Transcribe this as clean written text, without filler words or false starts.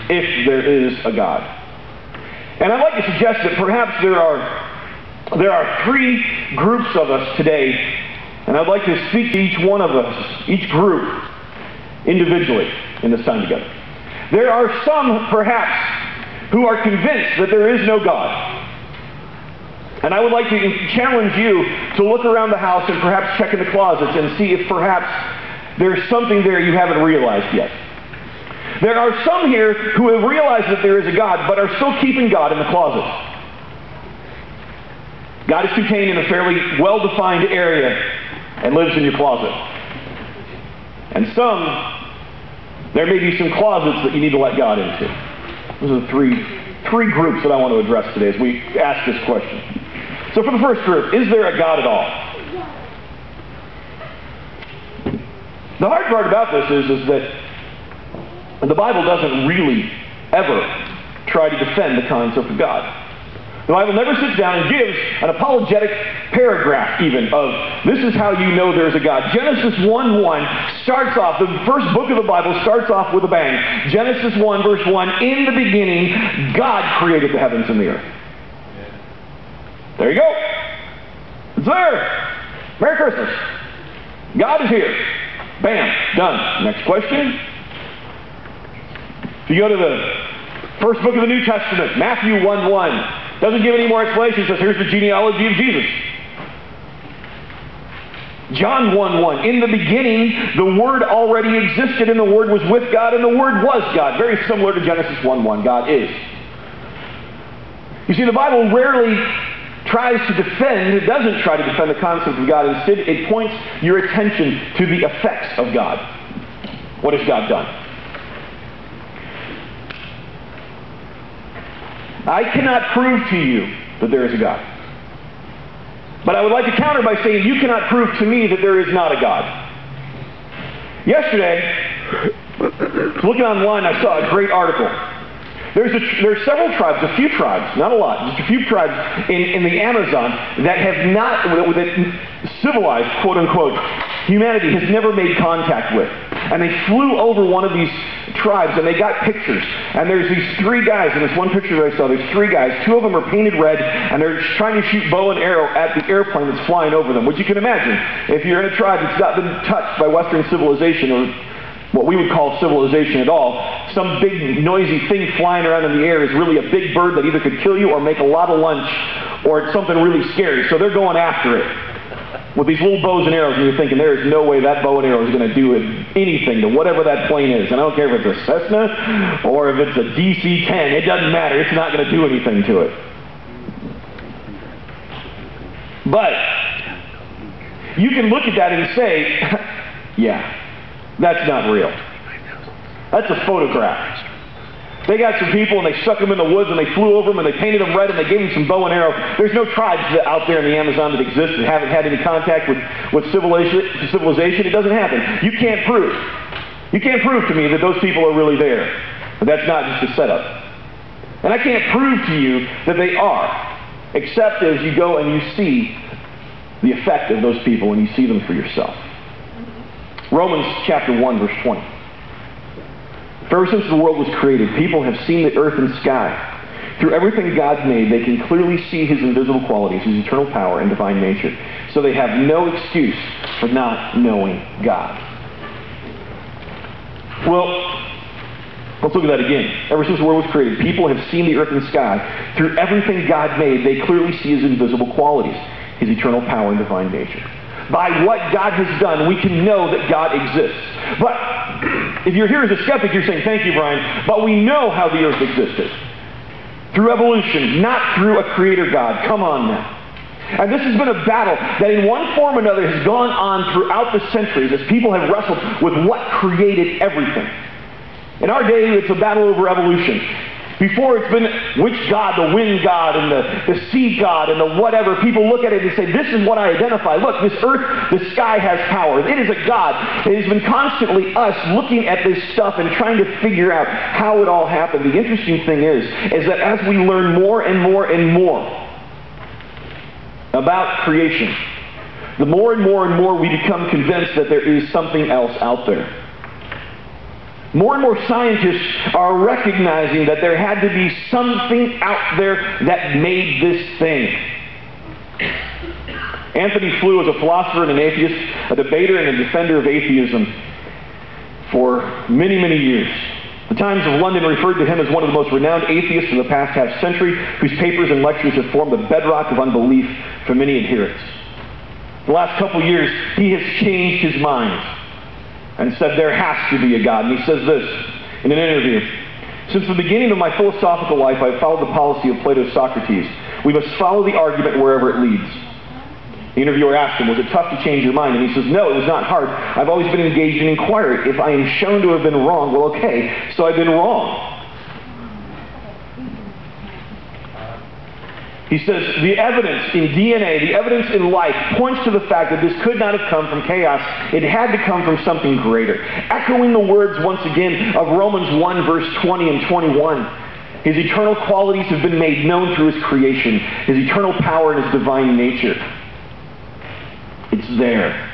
if there is a God. And I'd like to suggest that perhaps there are three groups of us today, and I'd like to speak to each one of us, each group, individually in this time together. There are some, perhaps, who are convinced that there is no God. And I would like to challenge you to look around the house and perhaps check in the closets and see if perhaps there's something there you haven't realized yet. There are some here who have realized that there is a God, but are still keeping God in the closet. God is contained in a fairly well-defined area and lives in your closet. And some, there may be some closets that you need to let God into. Those are the three groups that I want to address today as we ask this question. So for the first group, is there a God at all? The hard part about this is that the Bible doesn't really ever try to defend the concept of God. The Bible never sits down and gives an apologetic paragraph even of, this is how you know there's a God. Genesis 1:1 starts off, the first book of the Bible starts off with a bang. Genesis 1 verse 1, in the beginning, God created the heavens and the earth. There you go. It's there. Merry Christmas. God is here. Bam. Done. Next question. If you go to the first book of the New Testament, Matthew 1:1, doesn't give any more explanation. It says, here's the genealogy of Jesus. John 1:1, in the beginning, the Word already existed, and the Word was with God, and the Word was God. Very similar to Genesis 1:1. God is. You see, the Bible rarely tries to defend, it doesn't try to defend the concept of God. Instead, it points your attention to the effects of God. What has God done? I cannot prove to you that there is a God. But I would like to counter by saying you cannot prove to me that there is not a God. Yesterday, looking online, I saw a great article. There's several tribes, a few tribes, not a lot, just a few tribes in the Amazon that have not, that civilized, quote unquote, humanity has never made contact with. And they flew over one of these tribes and they got pictures. And there's these three guys, in this one picture that I saw, there's three guys. Two of them are painted red and they're trying to shoot bow and arrow at the airplane that's flying over them. Which you can imagine, if you're in a tribe that's not been touched by Western civilization or what we would call civilization at all, some big noisy thing flying around in the air is really a big bird that either could kill you or make a lot of lunch, or it's something really scary. So they're going after it with these little bows and arrows, and you're thinking there is no way that bow and arrow is going to do anything to whatever that plane is. And I don't care if it's a Cessna or if it's a DC-10. It doesn't matter. It's not going to do anything to it. But you can look at that and say, yeah, that's not real. That's a photograph. They got some people and they stuck them in the woods and they flew over them and they painted them red and they gave them some bow and arrow. There's no tribes out there in the Amazon that exist that haven't had any contact with civilization. It doesn't happen. You can't prove. You can't prove to me that those people are really there. But that's not just a setup. And I can't prove to you that they are, except as you go and you see the effect of those people and you see them for yourself. Romans chapter 1, verse 20. For ever since the world was created, people have seen the earth and sky. Through everything God made, they can clearly see His invisible qualities, His eternal power and divine nature. So they have no excuse for not knowing God. Well, let's look at that again. Ever since the world was created, people have seen the earth and sky. Through everything God made, they clearly see His invisible qualities, His eternal power and divine nature. By what God has done, we can know that God exists. But if you're here as a skeptic, you're saying, thank you, Brian, but we know how the earth existed. Through evolution, not through a creator God. Come on now. And this has been a battle that in one form or another has gone on throughout the centuries as people have wrestled with what created everything. In our day, it's a battle over evolution. Before, it's been which God, the wind God and the sea God and the whatever. People look at it and say, this is what I identify. Look, this earth, the sky has power. It is a God. It has been constantly us looking at this stuff and trying to figure out how it all happened. The interesting thing is that as we learn more and more and more about creation, the more and more and more we become convinced that there is something else out there. More and more scientists are recognizing that there had to be something out there that made this thing. Anthony Flew was a philosopher and an atheist, a debater and a defender of atheism for many, many years. The Times of London referred to him as one of the most renowned atheists in the past half-century, whose papers and lectures have formed the bedrock of unbelief for many adherents. The last couple of years, he has changed his mind and said there has to be a God. And he says this in an interview: "Since the beginning of my philosophical life, I have followed the policy of Plato's Socrates. We must follow the argument wherever it leads." The interviewer asked him, "Was it tough to change your mind?" And he says, "No, it was not hard. I've always been engaged in inquiry. If I am shown to have been wrong, well, okay, so I've been wrong." He says, the evidence in DNA, the evidence in life, points to the fact that this could not have come from chaos. It had to come from something greater. Echoing the words, once again, of Romans 1, verse 20 and 21. His eternal qualities have been made known through his creation, his eternal power and his divine nature. It's there.